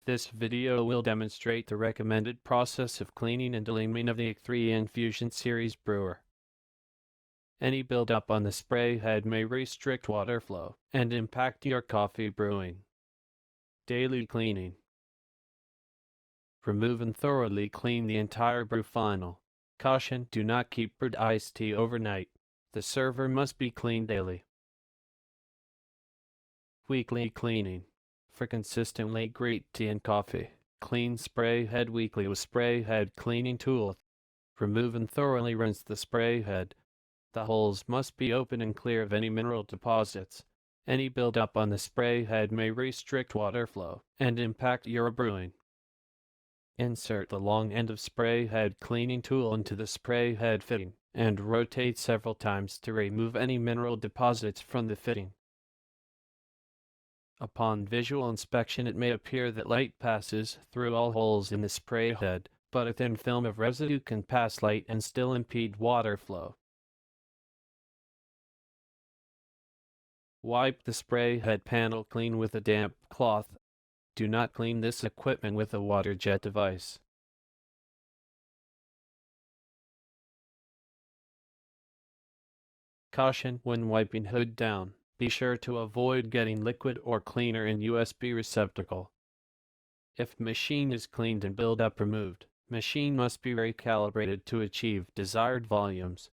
This video will demonstrate the recommended process of cleaning and deliming of the IC3 Infusion Series brewer. Any buildup on the spray head may restrict water flow and impact your coffee brewing. Daily cleaning. Remove and thoroughly clean the entire brew funnel. Caution: do not keep brewed iced tea overnight. The server must be cleaned daily. Weekly cleaning. For consistently great tea and coffee, clean spray head weekly with spray head cleaning tool. Remove and thoroughly rinse the spray head. The holes must be open and clear of any mineral deposits. Any buildup on the spray head may restrict water flow and impact your brewing. Insert the long end of spray head cleaning tool into the spray head fitting and rotate several times to remove any mineral deposits from the fitting. Upon visual inspection, it may appear that light passes through all holes in the spray head, but a thin film of residue can pass light and still impede water flow. Wipe the spray head panel clean with a damp cloth. Do not clean this equipment with a water jet device. Caution: when wiping hood down, be sure to avoid getting liquid or cleaner in USB receptacle. If machine is cleaned and buildup removed, machine must be recalibrated to achieve desired volumes.